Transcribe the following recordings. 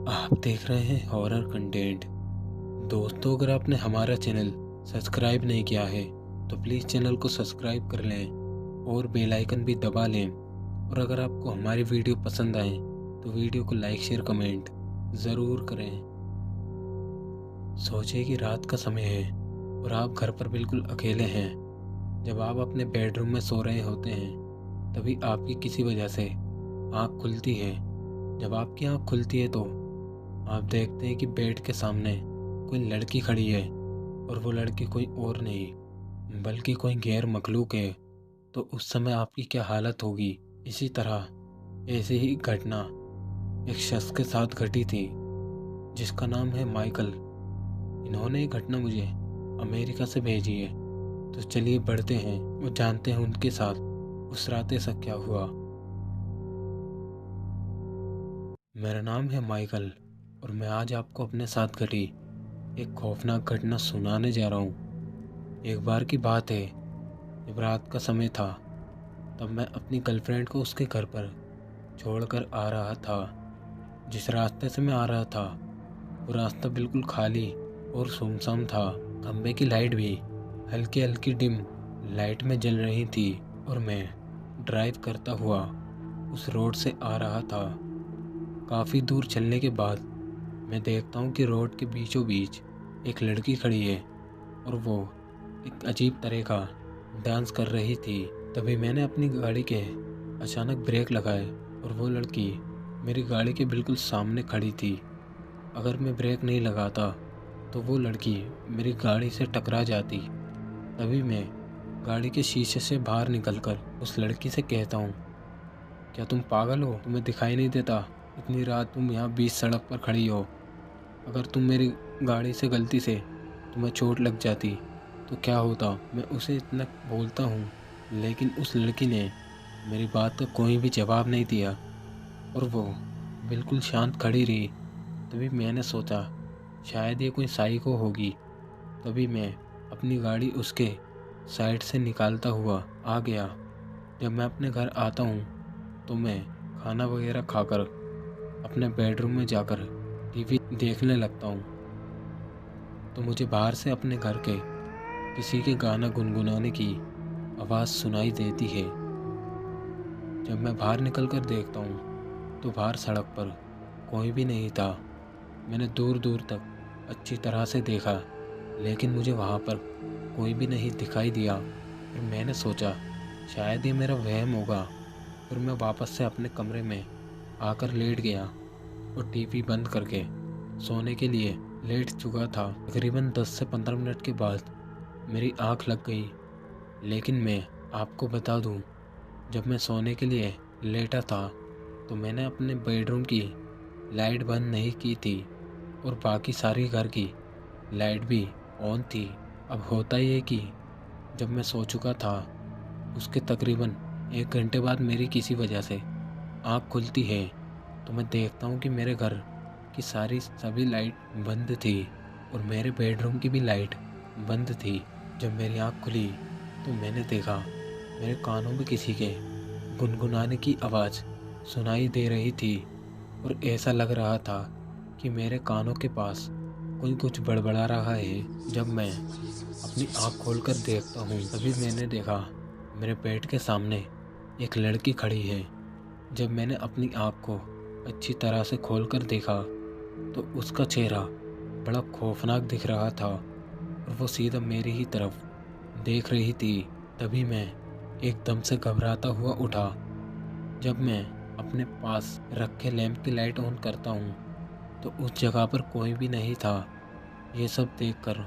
आप देख रहे हैं हॉरर कंटेंट। दोस्तों, अगर आपने हमारा चैनल सब्सक्राइब नहीं किया है तो प्लीज़ चैनल को सब्सक्राइब कर लें और बेल आइकन भी दबा लें। और अगर आपको हमारी वीडियो पसंद आए तो वीडियो को लाइक शेयर कमेंट ज़रूर करें। सोचिए कि रात का समय है और आप घर पर बिल्कुल अकेले हैं। जब आप अपने बेडरूम में सो रहे होते हैं तभी आपकी किसी वजह से आँख खुलती है। जब आपकी आँख खुलती है तो आप देखते हैं कि बेड के सामने कोई लड़की खड़ी है और वो लड़की कोई और नहीं बल्कि कोई गैर मखलूक है। तो उस समय आपकी क्या हालत होगी। इसी तरह ऐसी ही घटना एक शख्स के साथ घटी थी जिसका नाम है माइकल। इन्होंने ये घटना मुझे अमेरिका से भेजी है। तो चलिए बढ़ते हैं और जानते हैं उनके साथ उस रात ऐसा क्या हुआ। मेरा नाम है माइकल और मैं आज आपको अपने साथ घटी एक खौफनाक घटना सुनाने जा रहा हूँ। एक बार की बात है, जब रात का समय था तब मैं अपनी गर्लफ्रेंड को उसके घर पर छोड़कर आ रहा था। जिस रास्ते से मैं आ रहा था वो रास्ता बिल्कुल खाली और सुनसान था। खंबे की लाइट भी हल्की हल्की डिम लाइट में जल रही थी और मैं ड्राइव करता हुआ उस रोड से आ रहा था। काफ़ी दूर चलने के बाद मैं देखता हूँ कि रोड के बीचों बीच एक लड़की खड़ी है और वो एक अजीब तरह का डांस कर रही थी। तभी मैंने अपनी गाड़ी के अचानक ब्रेक लगाए और वो लड़की मेरी गाड़ी के बिल्कुल सामने खड़ी थी। अगर मैं ब्रेक नहीं लगाता तो वो लड़की मेरी गाड़ी से टकरा जाती। तभी मैं गाड़ी के शीशे से बाहर निकलकर उस लड़की से कहता हूँ, क्या तुम पागल हो? तुम्हें दिखाई नहीं देता? इतनी रात तुम यहाँ बीच सड़क पर खड़ी हो। अगर तुम मेरी गाड़ी से गलती से तुम्हें चोट लग जाती तो क्या होता? मैं उसे इतना बोलता हूँ लेकिन उस लड़की ने मेरी बात का कोई भी जवाब नहीं दिया और वो बिल्कुल शांत खड़ी रही। तभी मैंने सोचा शायद ये कोई साइको होगी। तभी मैं अपनी गाड़ी उसके साइड से निकालता हुआ आ गया। जब मैं अपने घर आता हूँ तो मैं खाना वगैरह खाकर अपने बेडरूम में जाकर टीवी देखने लगता हूँ तो मुझे बाहर से अपने घर के किसी के गाना गुनगुनाने की आवाज़ सुनाई देती है। जब मैं बाहर निकलकर देखता हूँ तो बाहर सड़क पर कोई भी नहीं था। मैंने दूर दूर तक अच्छी तरह से देखा लेकिन मुझे वहाँ पर कोई भी नहीं दिखाई दिया। फिर मैंने सोचा शायद ये मेरा वहम होगा। फिर मैं वापस से अपने कमरे में आकर लेट गया और टीवी बंद करके सोने के लिए लेट चुका था। तकरीबन 10 से 15 मिनट के बाद मेरी आँख लग गई। लेकिन मैं आपको बता दूं, जब मैं सोने के लिए लेटा था तो मैंने अपने बेडरूम की लाइट बंद नहीं की थी और बाकी सारी घर की लाइट भी ऑन थी। अब होता ये कि जब मैं सो चुका था उसके तकरीबन 1 घंटे बाद मेरी किसी वजह से आँख खुलती है तो मैं देखता हूँ कि मेरे घर की सभी लाइट बंद थी और मेरे बेडरूम की भी लाइट बंद थी। जब मेरी आँख खुली तो मैंने देखा मेरे कानों में किसी के गुनगुनाने की आवाज़ सुनाई दे रही थी और ऐसा लग रहा था कि मेरे कानों के पास कोई कुछ बड़बड़ा रहा है। जब मैं अपनी आँख खोलकर देखता हूँ तभी मैंने देखा मेरे बेड के सामने एक लड़की खड़ी है। जब मैंने अपनी आँख को अच्छी तरह से खोलकर देखा तो उसका चेहरा बड़ा खौफनाक दिख रहा था और वो सीधा मेरी ही तरफ देख रही थी। तभी मैं एकदम से घबराता हुआ उठा। जब मैं अपने पास रखे लैंप की लाइट ऑन करता हूँ तो उस जगह पर कोई भी नहीं था। ये सब देखकर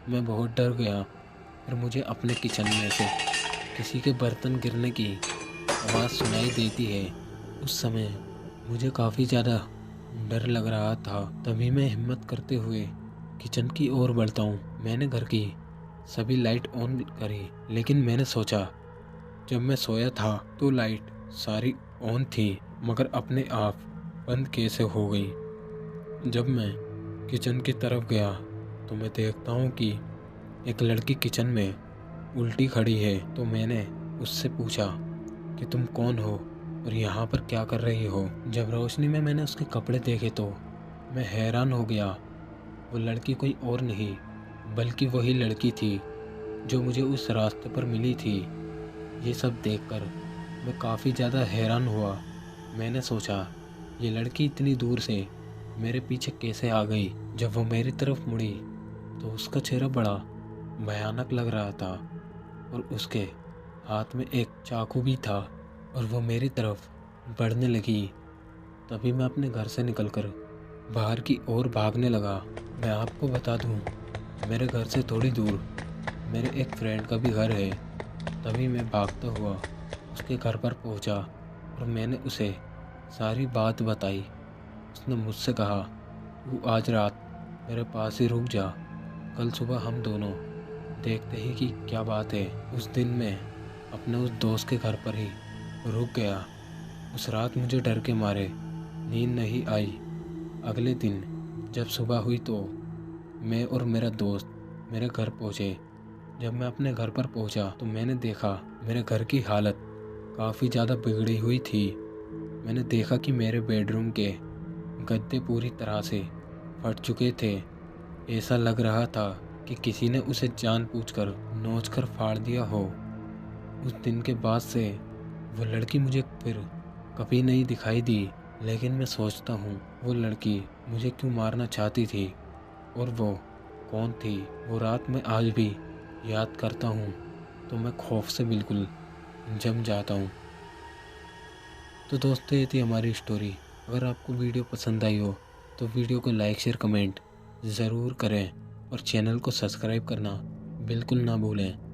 मैं बहुत डर गया। फिर मुझे अपने किचन में से किसी के बर्तन गिरने की आवाज़ सुनाई देती है। उस समय मुझे काफ़ी ज़्यादा डर लग रहा था। तभी मैं हिम्मत करते हुए किचन की ओर बढ़ता हूँ। मैंने घर की सभी लाइट ऑन करी लेकिन मैंने सोचा जब मैं सोया था तो लाइट सारी ऑन थी मगर अपने आप बंद कैसे हो गई। जब मैं किचन की तरफ गया तो मैं देखता हूँ कि एक लड़की किचन में उल्टी खड़ी है। तो मैंने उससे पूछा कि तुम कौन हो और यहाँ पर क्या कर रही हो। जब रोशनी में मैंने उसके कपड़े देखे तो मैं हैरान हो गया। वो लड़की कोई और नहीं बल्कि वही लड़की थी जो मुझे उस रास्ते पर मिली थी। ये सब देखकर मैं काफ़ी ज़्यादा हैरान हुआ। मैंने सोचा ये लड़की इतनी दूर से मेरे पीछे कैसे आ गई। जब वो मेरी तरफ मुड़ी तो उसका चेहरा बड़ा भयानक लग रहा था और उसके हाथ में एक चाकू भी था और वो मेरी तरफ बढ़ने लगी। तभी मैं अपने घर से निकलकर बाहर की ओर भागने लगा। मैं आपको बता दूं, मेरे घर से थोड़ी दूर मेरे एक फ्रेंड का भी घर है। तभी मैं भागता हुआ उसके घर पर पहुंचा और मैंने उसे सारी बात बताई। उसने मुझसे कहा, तू आज रात मेरे पास ही रुक जा, कल सुबह हम दोनों देखते ही कि क्या बात है। उस दिन मैं अपने उस दोस्त के घर पर ही रुक गया। उस रात मुझे डर के मारे नींद नहीं आई। अगले दिन जब सुबह हुई तो मैं और मेरा दोस्त मेरे घर पहुंचे। जब मैं अपने घर पर पहुंचा तो मैंने देखा मेरे घर की हालत काफ़ी ज़्यादा बिगड़ी हुई थी। मैंने देखा कि मेरे बेडरूम के गद्दे पूरी तरह से फट चुके थे। ऐसा लग रहा था कि किसी ने उसे जानबूझकर नोचकर फाड़ दिया हो। उस दिन के बाद से वो लड़की मुझे फिर कभी नहीं दिखाई दी। लेकिन मैं सोचता हूँ वो लड़की मुझे क्यों मारना चाहती थी और वो कौन थी। वो रात में आज भी याद करता हूँ तो मैं खौफ से बिल्कुल जम जाता हूँ। तो दोस्तों, ये थी हमारी स्टोरी। अगर आपको वीडियो पसंद आई हो तो वीडियो को लाइक शेयर कमेंट ज़रूर करें और चैनल को सब्सक्राइब करना बिल्कुल ना भूलें।